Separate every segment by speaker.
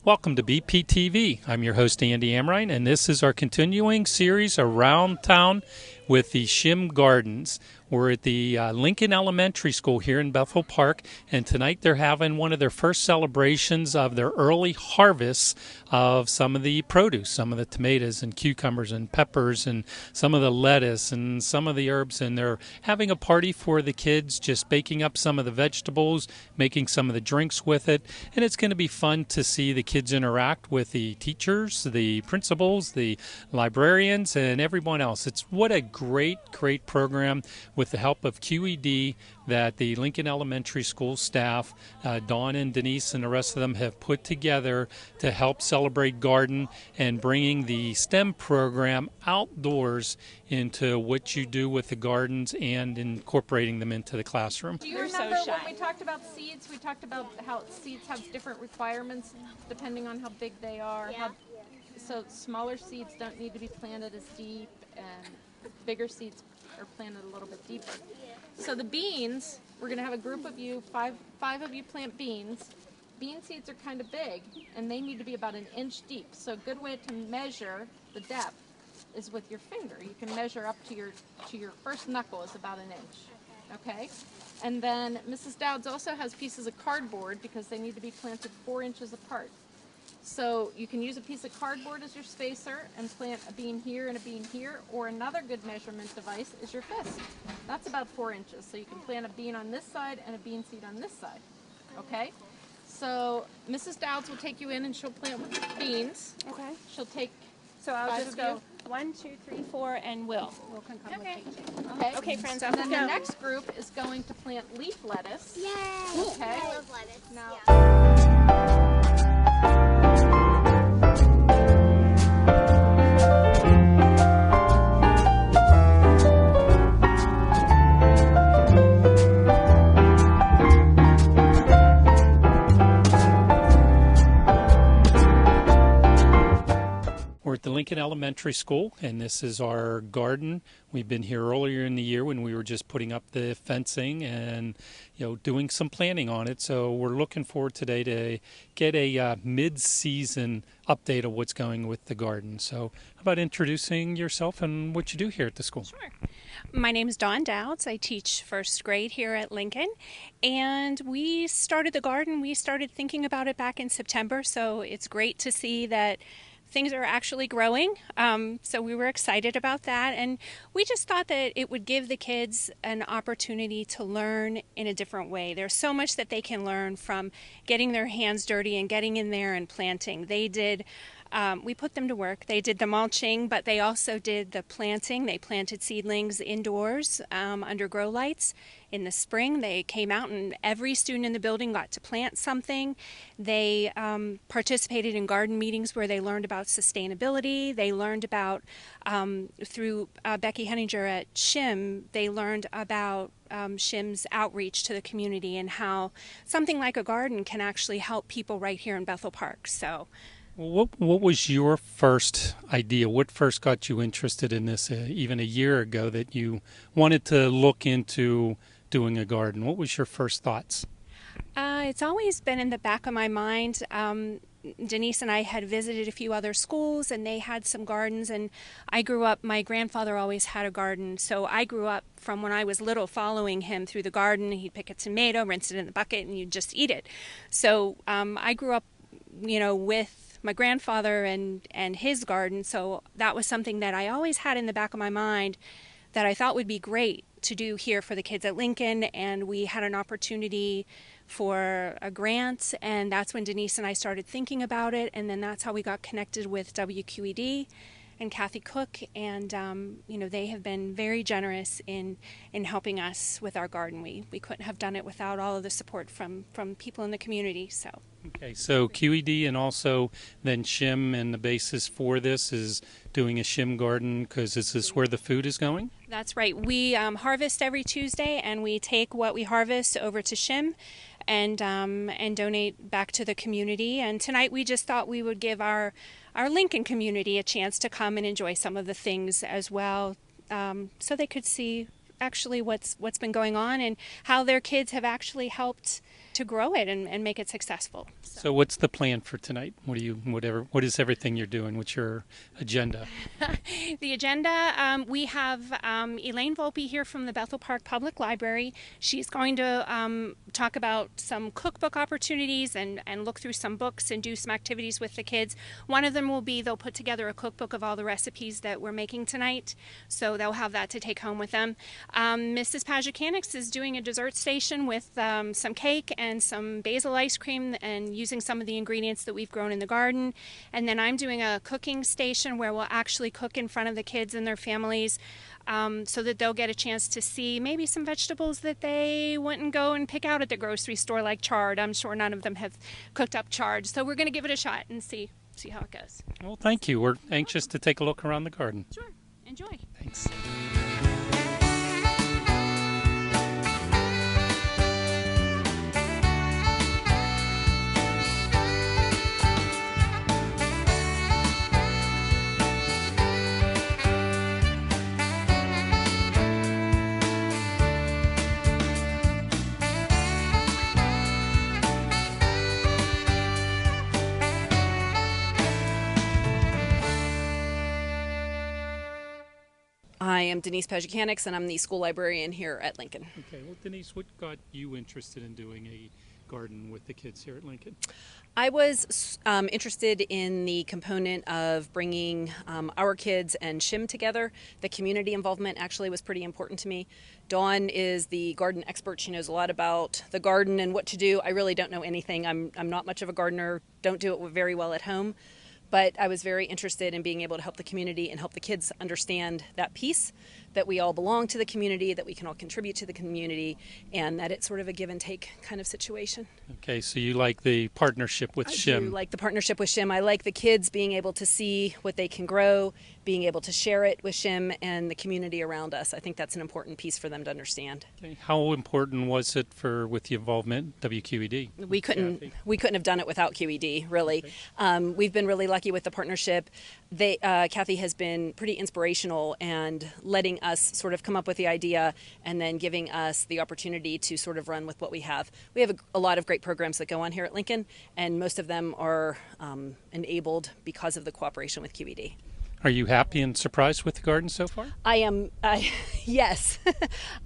Speaker 1: Welcome to BPTV. I'm your host, Andy Amrine, and this is our continuing series around town with the Shim Gardens. We're at the Lincoln Elementary School here in Bethel Park, and tonight they're having one of their first celebrations of their early harvests of some of the produce, some of the tomatoes and cucumbers and peppers and some of the lettuce and some of the herbs, and they're having a party for the kids, just baking up some of the vegetables, making some of the drinks with it, and it's going to be fun to see the kids interact with the teachers, the principals, the librarians, and everyone else. What a great program with the help of QED that the Lincoln Elementary School staff, Dawn and Denise and the rest of them have put together to help celebrate garden and bringing the STEM program outdoors into what you do with the gardens and incorporating them into the classroom.
Speaker 2: Do you remember when we talked about seeds? We talked about how seeds have different requirements depending on how big they are.
Speaker 3: Yeah.
Speaker 2: So smaller seeds don't need to be planted as deep, and bigger seeds are planted a little bit deeper. So the beans, we're going to have a group of you, five of you plant beans. Bean seeds are kind of big, and they need to be about an inch deep. So a good way to measure the depth is with your finger. You can measure up to your first knuckle is about an inch. Okay? And then Mrs. Dowds also has pieces of cardboard because they need to be planted 4 inches apart. So you can use a piece of cardboard as your spacer and plant a bean here and a bean here, or another good measurement device is your fist. That's about 4 inches. So you can plant a bean on this side and a bean seed on this side. Okay? So Mrs. Dowds will take you in and she'll plant beans.
Speaker 3: Okay.
Speaker 2: She'll take
Speaker 3: So I'll
Speaker 2: 5
Speaker 3: just
Speaker 2: of
Speaker 3: go 1, 2, 3, 4, and Will can come
Speaker 2: Okay.
Speaker 3: with me.
Speaker 2: Okay.
Speaker 3: Okay, friends,
Speaker 2: And
Speaker 3: off
Speaker 2: then
Speaker 3: we
Speaker 2: the
Speaker 3: go.
Speaker 2: next group is going to plant leaf lettuce.
Speaker 3: Yay!
Speaker 2: Okay.
Speaker 3: I love lettuce.
Speaker 2: Now-
Speaker 3: Yeah.
Speaker 1: We're at the Lincoln Elementary School, and this is our garden. We've been here earlier in the year when we were just putting up the fencing and doing some planning on it. So we're looking forward today to get a mid-season update of what's going with the garden. So how about introducing yourself and what you do here at the school?
Speaker 4: Sure. My name is Dawn Dowds. I teach first grade here at Lincoln, and we started the garden. We started thinking about it back in September, so it's great to see that things are actually growing. So we were excited about that, and we just thought that it would give the kids an opportunity to learn in a different way. There's so much that they can learn from getting their hands dirty and getting in there and planting. We put them to work. They did the mulching, but they also did the planting. They planted seedlings indoors under grow lights. In the spring, they came out and every student in the building got to plant something. They participated in garden meetings where they learned about sustainability. They learned about, through Becky Henninger at Shim, they learned about Shim's outreach to the community and how something like a garden can actually help people right here in Bethel Park. So.
Speaker 1: What was your first idea? What first got you interested in this even a year ago that you wanted to look into doing a garden? What was your first thoughts?
Speaker 4: It's always been in the back of my mind. Denise and I had visited a few other schools and they had some gardens, and I grew up, my grandfather always had a garden, so I grew up from when I was little following him through the garden. He'd pick a tomato, rinse it in the bucket, and you'd just eat it. So I grew up, with my grandfather and his garden, so that was something that I always had in the back of my mind that I thought would be great to do here for the kids at Lincoln. And we had an opportunity for a grant, and that's when Denise and I started thinking about it, and then that's how we got connected with WQED and Kathy Cook, and they have been very generous in helping us with our garden. We couldn't have done it without all of the support from people in the community. So.
Speaker 1: Okay, so QED and also then Shim, and the basis for this is doing a Shim garden, because is this where the food is going?
Speaker 4: That's right. We harvest every Tuesday, and we take what we harvest over to Shim and donate back to the community. And tonight we just thought we would give our Lincoln community a chance to come and enjoy some of the things as well, so they could see actually what's been going on and how their kids have actually helped to grow it and make it successful.
Speaker 1: So what's the plan for tonight? What is everything you're doing? What's your agenda?
Speaker 4: The agenda, we have Elaine Volpe here from the Bethel Park Public Library. She's going to talk about some cookbook opportunities and look through some books and do some activities with the kids. One of them will be they'll put together a cookbook of all the recipes that we're making tonight, so they'll have that to take home with them. Mrs. Pajukanix is doing a dessert station with some cake and some basil ice cream and using some of the ingredients that we've grown in the garden. And then I'm doing a cooking station where we'll actually cook in front of the kids and their families, so that they'll get a chance to see maybe some vegetables that they wouldn't go and pick out at the grocery store, like chard. I'm sure none of them have cooked up chard. So we're going to give it a shot and see how it goes.
Speaker 1: Well, thank you. We're anxious to take a look around the garden.
Speaker 4: Sure. Enjoy.
Speaker 1: Thanks.
Speaker 5: I am Denise Pajukanix, and I'm the school librarian here at Lincoln.
Speaker 1: Okay. Well, Denise, what got you interested in doing a garden with the kids here at Lincoln?
Speaker 5: I was interested in the component of bringing our kids and SHIM together. The community involvement actually was pretty important to me. Dawn is the garden expert. She knows a lot about the garden and what to do. I really don't know anything. I'm not much of a gardener, don't do it very well at home. But I was very interested in being able to help the community and help the kids understand that piece, that we all belong to the community, that we can all contribute to the community, and that it's sort of a give and take kind of situation.
Speaker 1: Okay, so you like the partnership with SHIM.
Speaker 5: I do like the partnership with SHIM. I like the kids being able to see what they can grow, being able to share it with SHIM and the community around us. I think that's an important piece for them to understand.
Speaker 1: Okay. How important was it with the involvement WQED?
Speaker 5: We couldn't have done it without QED, really. Okay. We've been really lucky with the partnership. Kathy has been pretty inspirational and letting us sort of come up with the idea and then giving us the opportunity to sort of run with what we have. We have a lot of great programs that go on here at Lincoln, and most of them are enabled because of the cooperation with QED.
Speaker 1: Are you happy and surprised with the garden so far?
Speaker 5: I am, yes.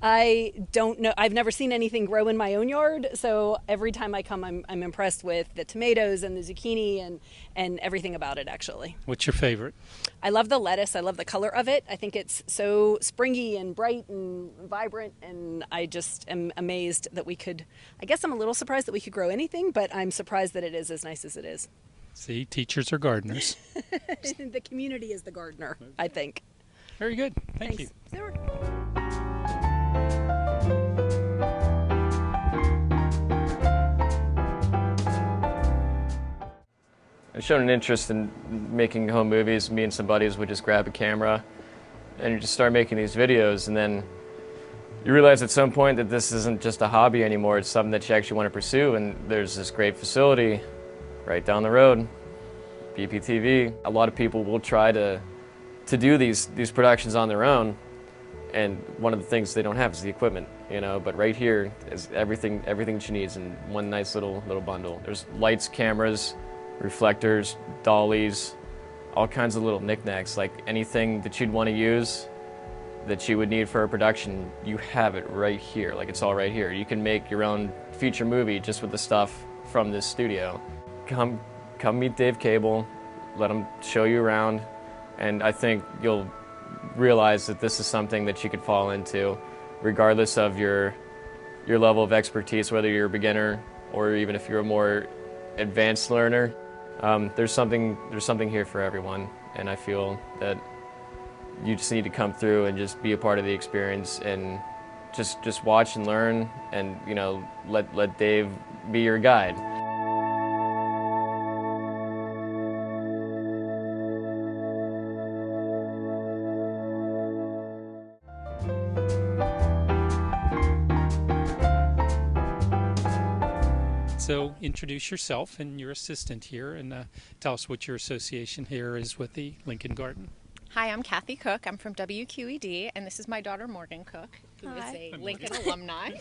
Speaker 5: I don't know. I've never seen anything grow in my own yard, so every time I come, I'm impressed with the tomatoes and the zucchini and everything about it, actually.
Speaker 1: What's your favorite?
Speaker 5: I love the lettuce. I love the color of it. I think it's so springy and bright and vibrant, and I just am amazed that we could, I guess I'm a little surprised that we could grow anything, but I'm surprised that it is as nice as it is.
Speaker 1: See, teachers are gardeners.
Speaker 5: The community is the gardener, I think.
Speaker 1: Very good. Thank you.
Speaker 5: Sure.
Speaker 6: I've shown an interest in making home movies. Me and some buddies would just grab a camera and you just start making these videos, and then you realize at some point that this isn't just a hobby anymore. It's something that you actually want to pursue, and there's this great facility right down the road, BPTV. A lot of people will try to do these productions on their own, and one of the things they don't have is the equipment, but right here is everything she needs in one nice little bundle. There's lights, cameras, reflectors, dollies, all kinds of little knickknacks, like anything that you'd want to use that you would need for a production, you have it right here, like it's all right here. You can make your own feature movie just with the stuff from this studio. Come meet Dave Cable, let him show you around, and I think you'll realize that this is something that you could fall into regardless of your level of expertise, whether you're a beginner or even if you're a more advanced learner. There's something here for everyone, and I feel that you just need to come through and just be a part of the experience and just watch and learn, and let Dave be your guide.
Speaker 1: So introduce yourself and your assistant here, and tell us what your association here is with the Lincoln Garden.
Speaker 7: Hi, I'm Kathy Cook. I'm from WQED, and this is my daughter Morgan Cook, who is a Lincoln alumni.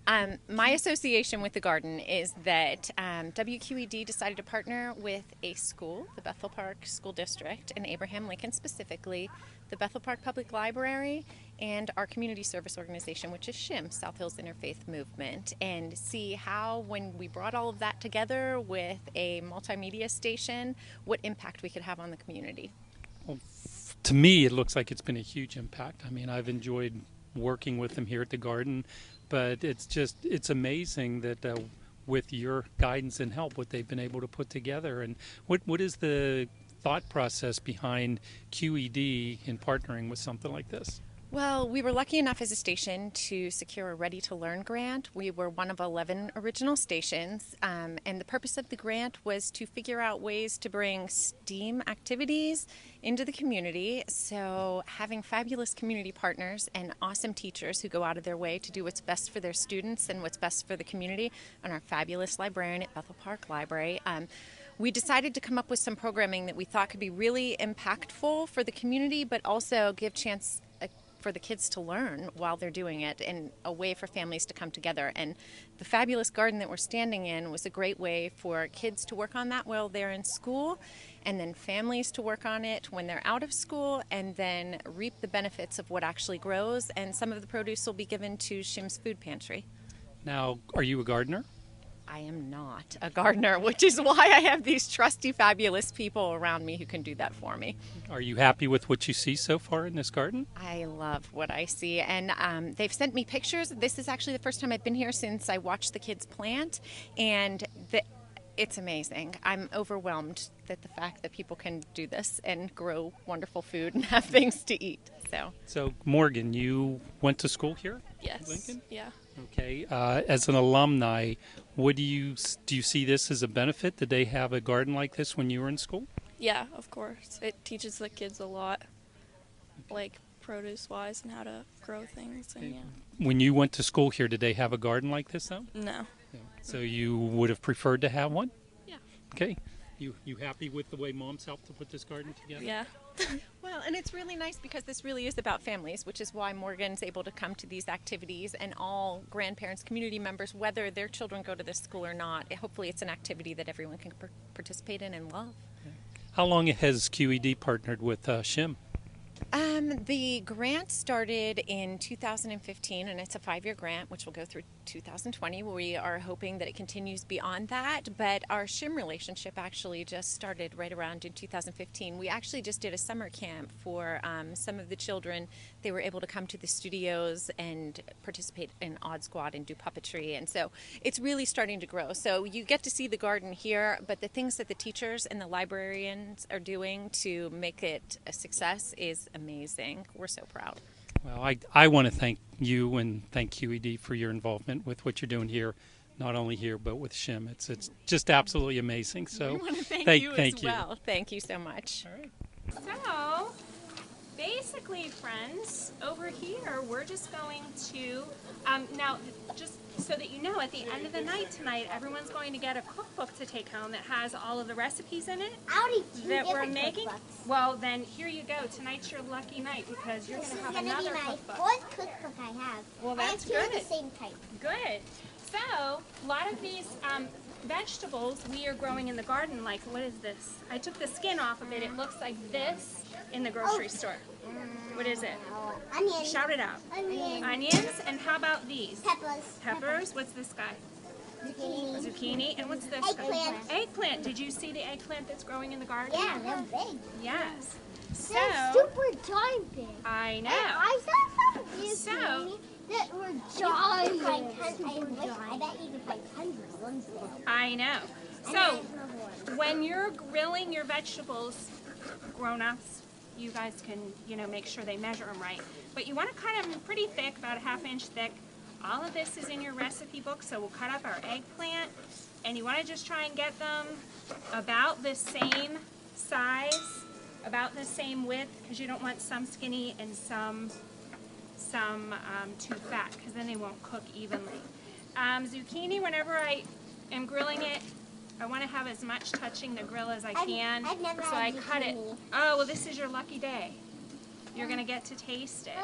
Speaker 7: My association with the garden is that WQED decided to partner with a school, the Bethel Park School District, and Abraham Lincoln specifically, the Bethel Park Public Library, and our community service organization, which is SHIM, South Hills Interfaith Movement, and see how, when we brought all of that together with a multimedia station, what impact we could have on the community.
Speaker 1: Well, to me, it looks like it's been a huge impact. I mean, I've enjoyed working with them here at the garden, but it's amazing that with your guidance and help, what they've been able to put together. And what is the thought process behind QED in partnering with something like this?
Speaker 7: Well, we were lucky enough as a station to secure a Ready to Learn grant. We were one of 11 original stations, and the purpose of the grant was to figure out ways to bring STEAM activities into the community. So having fabulous community partners and awesome teachers who go out of their way to do what's best for their students and what's best for the community, and our fabulous librarian at Bethel Park Library. We decided to come up with some programming that we thought could be really impactful for the community, but also give chance for the kids to learn while they're doing it, and a way for families to come together. And the fabulous garden that we're standing in was a great way for kids to work on that while they're in school, and then families to work on it when they're out of school, and then reap the benefits of what actually grows. And some of the produce will be given to SHIM's food pantry.
Speaker 1: Now, are you a gardener?
Speaker 7: I am not a gardener, which is why I have these trusty, fabulous people around me who can do that for me.
Speaker 1: Are you happy with what you see so far in this garden?
Speaker 7: I love what I see, and they've sent me pictures. This is actually the first time I've been here since I watched the kids plant, and it's amazing. I'm overwhelmed at the fact that people can do this and grow wonderful food and have things to eat.
Speaker 1: So Morgan, you went to school here?
Speaker 8: Yes.
Speaker 1: Lincoln?
Speaker 8: Yeah.
Speaker 1: Okay. As an alumni, do you see this as a benefit? Did they have a garden like this when you were in school?
Speaker 8: Yeah, of course. It teaches the kids a lot, like produce-wise and how to grow things. And yeah.
Speaker 1: When you went to school here, did they have a garden like this, though?
Speaker 8: No.
Speaker 1: So you would have preferred to have one?
Speaker 8: Yeah.
Speaker 1: Okay. You happy with the way Mom's helped to put this garden together?
Speaker 8: Yeah.
Speaker 7: Well, and it's really nice because this really is about families, which is why Morgan's able to come to these activities, and all grandparents, community members, whether their children go to this school or not, hopefully it's an activity that everyone can participate in and love.
Speaker 1: How long has QED partnered with SHIM?
Speaker 7: The grant started in 2015, and it's a 5-year grant, which will go through 2020. We are hoping that it continues beyond that, but our SHIM relationship actually just started right around in 2015. We actually just did a summer camp for some of the children. They were able to come to the studios and participate in Odd Squad and do puppetry, and so it's really starting to grow. So you get to see the garden here, but the things that the teachers and the librarians are doing to make it a success is amazing. We're so proud.
Speaker 1: Well, I want to thank you and thank QED for your involvement with what you're doing here, not only here but with SHIM. It's just absolutely amazing. So
Speaker 7: we want to thank you
Speaker 1: thank
Speaker 7: as
Speaker 1: you.
Speaker 7: well. Thank you so much.
Speaker 1: All right.
Speaker 3: So, basically, friends, over here, we're just going to, now, just so that you know, at the end of the night tonight, everyone's going to get a cookbook to take home that has all of the recipes in it that we're making. Well, then, here you go. Tonight's your lucky night because you're going to have another cookbook.
Speaker 9: Fourth cookbook I have.
Speaker 3: Well, that's
Speaker 9: I have two
Speaker 3: good.
Speaker 9: of the same type.
Speaker 3: Good. So, a lot of these vegetables we are growing in the garden, like, what is this? I took the skin off of it. It looks like this in the grocery store. What is it?
Speaker 9: Onions.
Speaker 3: Shout it out.
Speaker 9: Onions.
Speaker 3: Onions. And how about these?
Speaker 9: Peppers.
Speaker 3: Peppers. What's this guy?
Speaker 9: Zucchini.
Speaker 3: Zucchini. And what's this guy?
Speaker 9: Eggplant.
Speaker 3: Eggplant. Did you see the eggplant that's growing in the garden?
Speaker 9: Yeah, they're big.
Speaker 3: Yes.
Speaker 9: They're super giant big.
Speaker 3: I know.
Speaker 9: I saw some
Speaker 3: So-
Speaker 9: that were giant. I bet you could find hundreds of ones there.
Speaker 3: I know. So, when you're grilling your vegetables, grown-ups, you guys can, make sure they measure them right. But you want to cut them pretty thick, about a ½ inch thick. All of this is in your recipe book, so we'll cut up our eggplant. And you want to just try and get them about the same size, about the same width, because you don't want some skinny and some too fat, because then they won't cook evenly. Zucchini, whenever I am grilling it, I want to have as much touching the grill as I can.
Speaker 9: I've never
Speaker 3: so
Speaker 9: had
Speaker 3: I cut it.
Speaker 9: zucchini.
Speaker 3: Oh, well, this is your lucky day. You're going to get to taste it.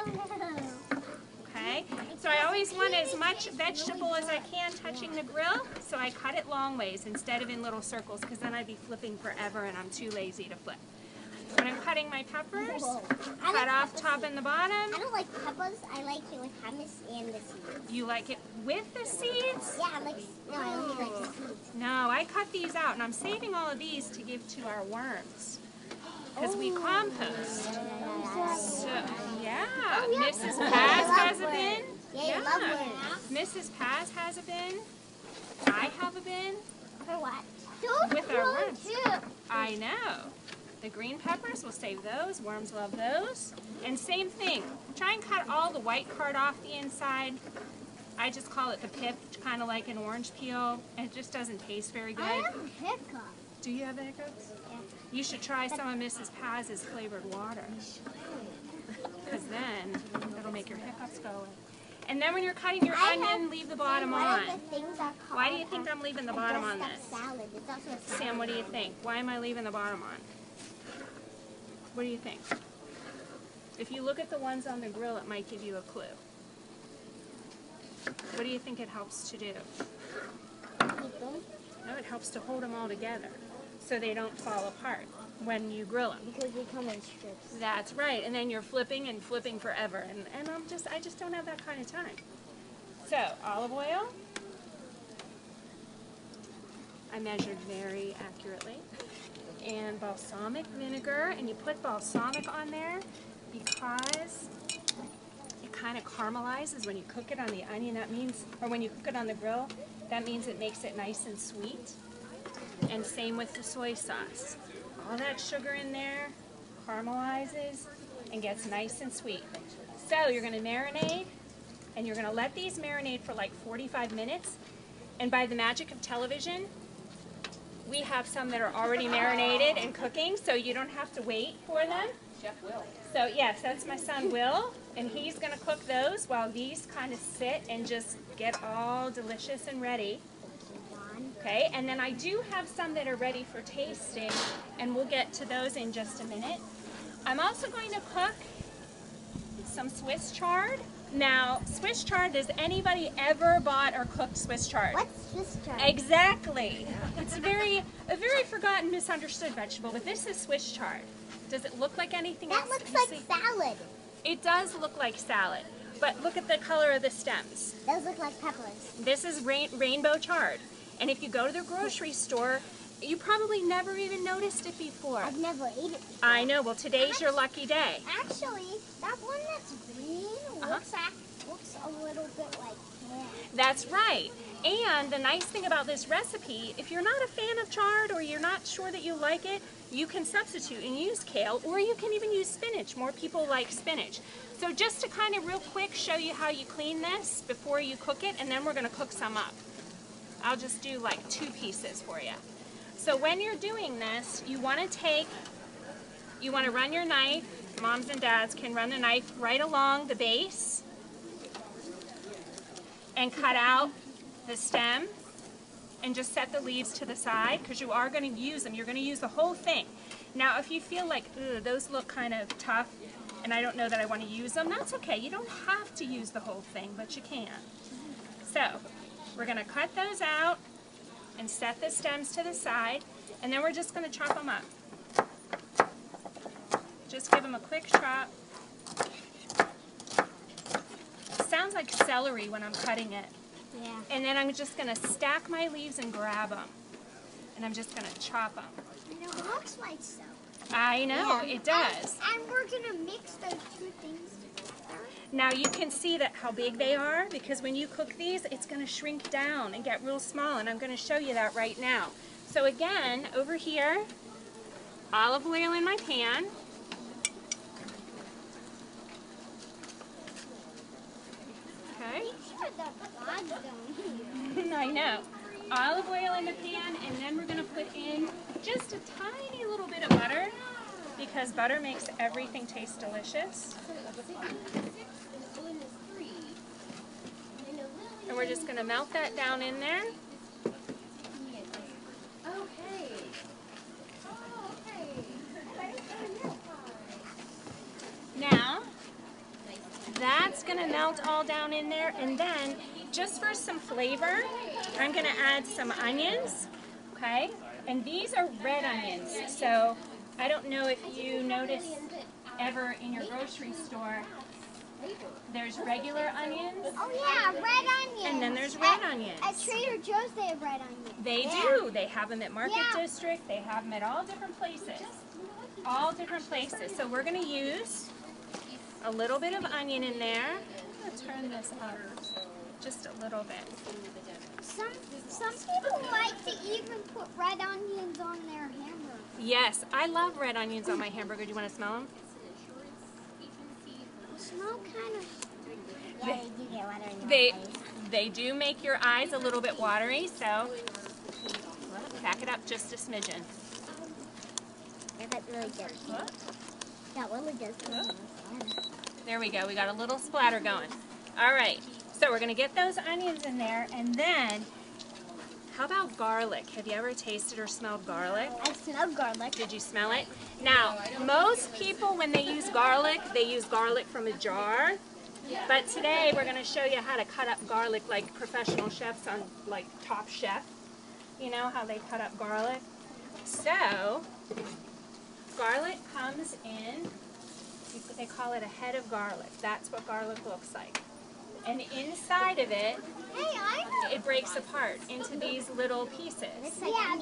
Speaker 3: Okay, so I always want as much vegetable as I can touching the grill, so I cut it long ways instead of in little circles, because then I'd be flipping forever and I'm too lazy to flip. When I'm cutting my peppers, cut off top and the bottom.
Speaker 9: I don't like peppers. I like it with hummus and the seeds.
Speaker 3: You like it with the seeds?
Speaker 9: Yeah, I only like the seeds.
Speaker 3: No, I cut these out, and I'm saving all of these to give to our worms, because we compost. So, yeah, Mrs. Paz has a bin.
Speaker 9: Yeah, you love worms.
Speaker 3: Mrs. Paz has a bin. I have a bin.
Speaker 9: For what?
Speaker 3: With our worms. I know. The green peppers, we'll save those. Worms love those. And same thing. Try and cut all the white part off the inside. I just call it the pip, kind of like an orange peel. And it just doesn't taste very good.
Speaker 9: I have a hiccup.
Speaker 3: Do you have the hiccups?
Speaker 9: Yeah.
Speaker 3: You should try some of Mrs. Paz's flavored water. Because then it'll make your hiccups go away. And then when you're cutting your onion, leave the bottom on. Why do you think I'm leaving the bottom on this?
Speaker 9: Salad. It's also a salad.
Speaker 3: Sam, what do you think? Why am I leaving the bottom on? What do you think? If you look at the ones on the grill, it might give you a clue. What do you think it helps to do? No, it helps to hold them all together so they don't fall apart when you grill them.
Speaker 9: Because they come in strips.
Speaker 3: That's right, and then you're flipping and flipping forever, and I just don't have that kind of time. So, olive oil. I measured very accurately. And balsamic vinegar, and you put balsamic on there because it kind of caramelizes when you cook it on the onion. That means, or when you cook it on the grill, that means it makes it nice and sweet. And same with the soy sauce. All that sugar in there caramelizes and gets nice and sweet. So you're going to marinate, and you're going to let these marinate for like 45 minutes. And by the magic of television, we have some that are already marinated and cooking, so you don't have to wait for them. Chef Will. So yes, that's my son Will, and he's going to cook those while these kind of sit and just get all delicious and ready. Okay, and then I do have some that are ready for tasting, and we'll get to those in just a minute. I'm also going to cook some Swiss chard. Now, Swiss chard, has anybody ever bought or cooked Swiss chard?
Speaker 9: What's Swiss chard?
Speaker 3: Exactly. It's a very forgotten, misunderstood vegetable, but this is Swiss chard. Does it look like anything else?
Speaker 9: That looks like salad.
Speaker 3: It does look like salad, but look at the color of the stems.
Speaker 9: Those look like peppers.
Speaker 3: This is rainbow chard, and if you go to the grocery store, you probably never even noticed it before.
Speaker 9: I've never ate it before.
Speaker 3: I know. Well, today's your lucky day.
Speaker 9: Actually, that one that's green looks a little bit like that.
Speaker 3: That's right. And the nice thing about this recipe, if you're not a fan of chard or you're not sure that you like it, you can substitute and use kale, or you can even use spinach. More people like spinach. So just to kind of real quick show you how you clean this before you cook it, and then we're going to cook some up. I'll just do like 2 pieces for you. So when you're doing this, you want to run your knife, moms and dads can run the knife right along the base and cut out the stem and just set the leaves to the side because you are going to use them. You're going to use the whole thing. Now if you feel like, those look kind of tough and I don't know that I want to use them, that's okay. You don't have to use the whole thing, but you can. So we're going to cut those out and set the stems to the side, and then we're just going to chop them up. Just give them a quick chop. It sounds like celery when I'm cutting it.
Speaker 9: Yeah.
Speaker 3: And then I'm just going to stack my leaves and grab them. And I'm just going to chop them.
Speaker 9: And it looks like celery.
Speaker 3: I know,
Speaker 9: Yeah.
Speaker 3: it does.
Speaker 9: And we're going to mix those 2 things together.
Speaker 3: Now you can see that how big they are, because when you cook these, it's going to shrink down and get real small, and I'm going to show you that right now. So again, over here, olive oil in my pan. Okay. I know. Olive oil in the pan, and then we're going to put in just a tiny little bit of butter, because butter makes everything taste delicious. And we're just going to melt that down in there. Now, that's going to melt all down in there. And then, just for some flavor, I'm going to add some onions, okay? And these are red onions. So I don't know if you notice ever in your grocery store, there's regular onions.
Speaker 9: Oh yeah, red onions.
Speaker 3: And then there's red onions.
Speaker 9: At Trader Joe's they have red onions.
Speaker 3: They do. They have them at Market District. They have them at all different places. All different places. So we're going to use a little bit of onion in there. I'm going to turn this up just a little bit.
Speaker 9: Some people like to even put red onions on their hamburger.
Speaker 3: Yes, I love red onions on my hamburger. Do you want to smell them?
Speaker 9: Smell kind of. Yeah, they do get water in your eyes.
Speaker 3: They do make your eyes a little bit watery, so back it up just a smidgen.
Speaker 9: That really does. That really does.
Speaker 3: There we go. We got a little splatter going. All right. So we're going to get those onions in there, and then how about garlic? Have you ever tasted or smelled garlic?
Speaker 9: I smelled garlic.
Speaker 3: Did you smell it? Now, most people, when they use garlic from a jar. But today, we're going to show you how to cut up garlic like professional chefs on, like, Top Chef. You know how they cut up garlic? So, garlic comes in, they call it a head of garlic. That's what garlic looks like. And inside of it, it breaks apart into these little pieces.
Speaker 9: Yeah,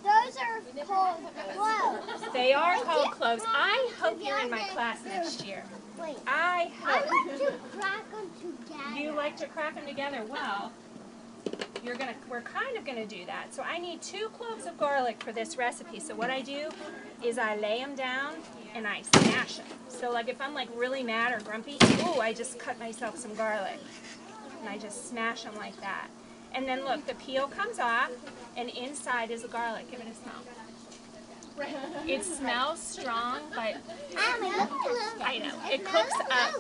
Speaker 9: those are called cloves.
Speaker 3: They are called cloves. I hope you're in my class next year.
Speaker 9: Wait.
Speaker 3: I hope.
Speaker 9: I like to crack them together.
Speaker 3: You like to crack them together? Well, we're kind of gonna do that. So I need 2 cloves of garlic for this recipe. So what I do is I lay them down and I smash them. So like if I'm like really mad or grumpy, ooh, I just cut myself some garlic. And I just smash them like that. And then look, the peel comes off and inside is the garlic. Give it a smell. It smells strong, but I know, it cooks up.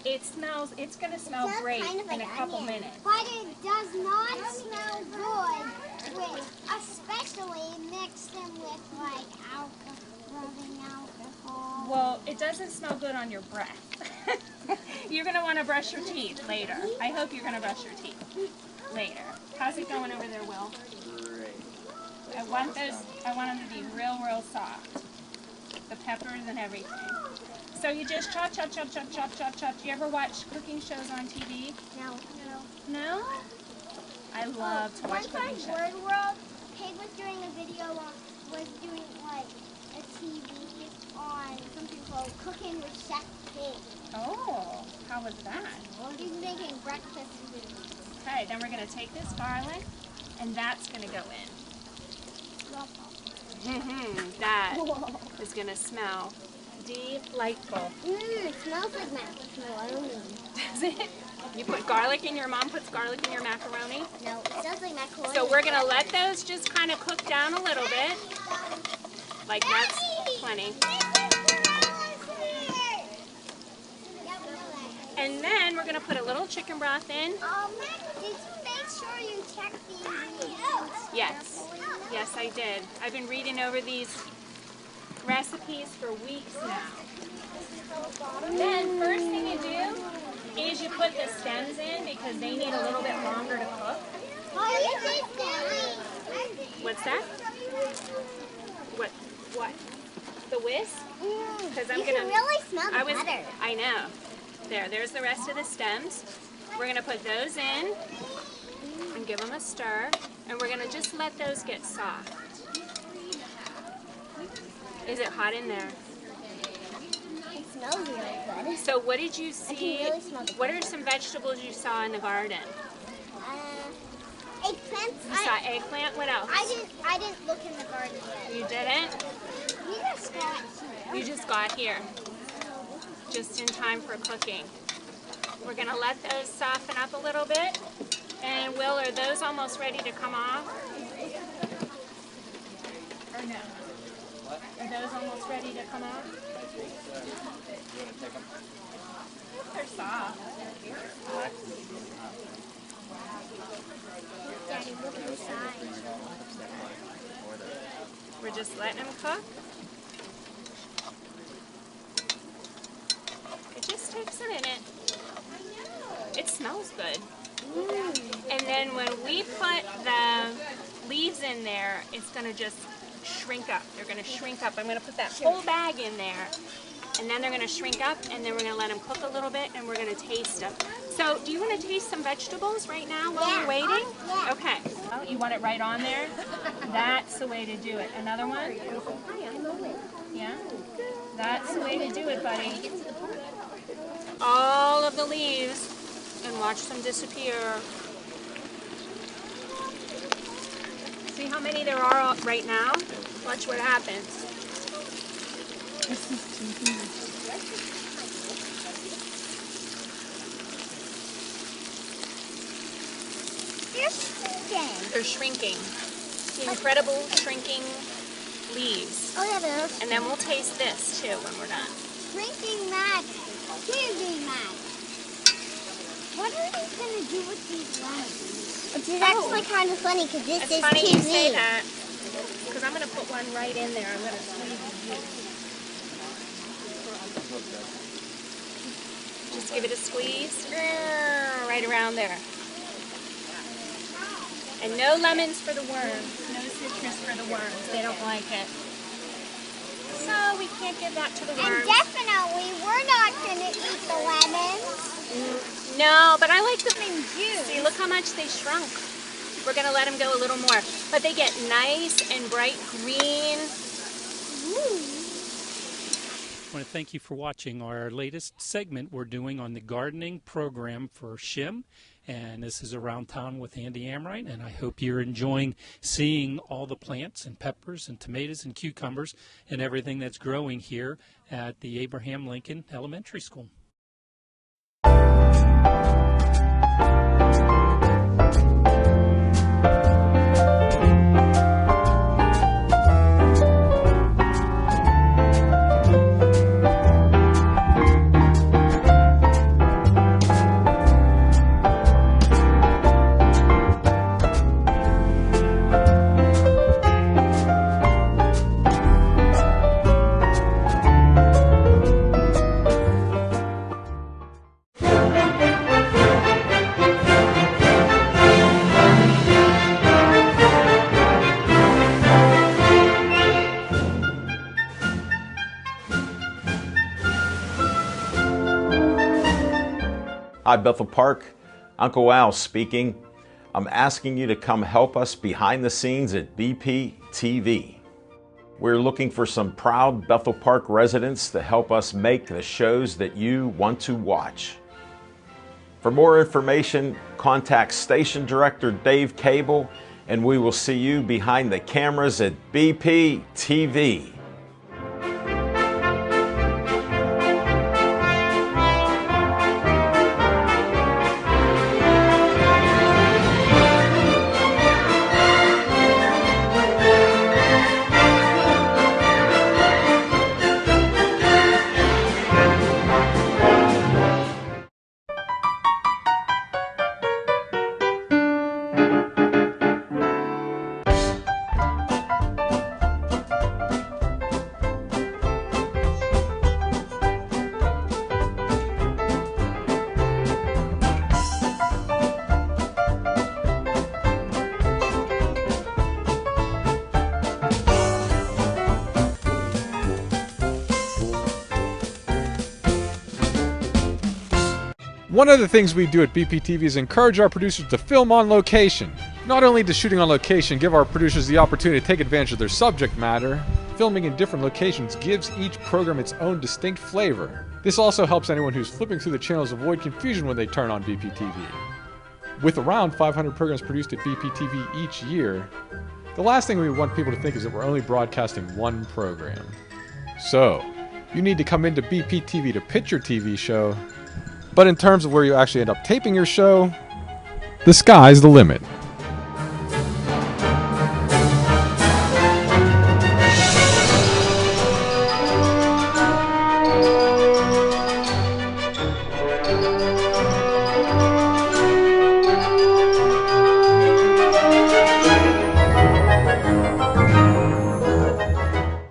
Speaker 3: It's going to smell great in a couple minutes.
Speaker 9: But it does not smell good, especially mixed in with like rubbing alcohol.
Speaker 3: Well, it doesn't smell good on your breath. You're going to want to brush your teeth later. I hope you're going to brush your teeth later. How's it going over there, Will? I want them to be real, real soft. The peppers and everything. So you just chop, chop, chop, chop, chop, chop, chop. Do you ever watch cooking shows on TV?
Speaker 9: No.
Speaker 3: No? I love to watch cooking shows.
Speaker 9: Word World, Pig was doing a video was doing like a TV on something called Cooking with Chef Pig.
Speaker 3: Oh, how was that?
Speaker 9: He's making breakfast food.
Speaker 3: Okay, then we're going to take this garlic, and that's going to go in. That is going to smell delightful.
Speaker 9: It smells like macaroni.
Speaker 3: Does it? You put garlic in, your mom puts garlic in your macaroni?
Speaker 9: No, it smells like macaroni.
Speaker 3: So we're going to let those just kind of cook down a little bit. Like that's plenty. And then we're going to put a little chicken broth in.
Speaker 9: Did you make sure you check the ingredients?
Speaker 3: Yes. Yes, I did. I've been reading over these recipes for weeks now. Then first thing you do is you put the stems in because they need a little bit longer to cook. What's that? What? The whisk? Because
Speaker 9: You can really smell the butter.
Speaker 3: I know. There's the rest of the stems. We're going to put those in and give them a stir. And we're going to just let those get soft. Is it hot in there?
Speaker 9: It smells really good.
Speaker 3: So what did you see?
Speaker 9: I can really smell the
Speaker 3: What are some vegetables you saw in the garden?
Speaker 9: Eggplants.
Speaker 3: You saw eggplant. What else?
Speaker 9: I didn't look in the garden yet.
Speaker 3: You didn't?
Speaker 9: You just got here.
Speaker 3: You just got here. Just in time for cooking. We're going to let those soften up a little bit. And Will, are those almost ready to come off? Or no? Are those almost ready to come off? They're soft.
Speaker 9: Daddy, look inside.
Speaker 3: We're just letting them cook. It just takes a minute. It smells good. And then when we put the leaves in there, it's going to just shrink up. They're going to shrink up. I'm going to put that whole bag in there, and then they're going to shrink up, and then we're going to let them cook a little bit, and we're going to taste them. So do you want to taste some vegetables right now while you're waiting? Okay. Oh, you want it right on there? That's the way to do it. Another one? Yeah? That's the way to do it, buddy. All of the leaves, and watch them disappear. See how many there are right now? Watch what happens. They're shrinking. Incredible shrinking leaves.
Speaker 9: Oh yeah, there.
Speaker 3: And then we'll taste this too when we're done.
Speaker 9: Shrinking magic. TV magic. What are they gonna do with these lemons? Which is actually kind of funny because this
Speaker 3: It's
Speaker 9: is
Speaker 3: funny
Speaker 9: TV.
Speaker 3: you say that because I'm gonna put one right in there. I'm gonna squeeze the juice. Just give it a squeeze. Right around there. And no lemons for the worms. No citrus for the worms. They don't like it. So we can't give that to the worms.
Speaker 9: And definitely, we're not going to eat the lemons.
Speaker 3: No, but I like the
Speaker 9: lemon juice.
Speaker 3: See, look how much they shrunk. We're going to let them go a little more. But they get nice and bright green.
Speaker 1: I want to thank you for watching our latest segment we're doing on the gardening program for Shim. And this is Around Town with Andy Amrine, and I hope you're enjoying seeing all the plants and peppers and tomatoes and cucumbers and everything that's growing here at the Abraham Lincoln Elementary School.
Speaker 10: Hi, Bethel Park. Uncle Al speaking. I'm asking you to come help us behind the scenes at BP TV. We're looking for some proud Bethel Park residents to help us make the shows that you want to watch. For more information, contact Station Director Dave Cable, and we will see you behind the cameras at BP TV.
Speaker 11: One of the things we do at BPTV is encourage our producers to film on location. Not only does shooting on location give our producers the opportunity to take advantage of their subject matter, filming in different locations gives each program its own distinct flavor. This also helps anyone who's flipping through the channels avoid confusion when they turn on BPTV. With around 500 programs produced at BPTV each year, the last thing we want people to think is that we're only broadcasting one program. So, you need to come into BPTV to pitch your TV show, but in terms of where you actually end up taping your show, the sky's the limit.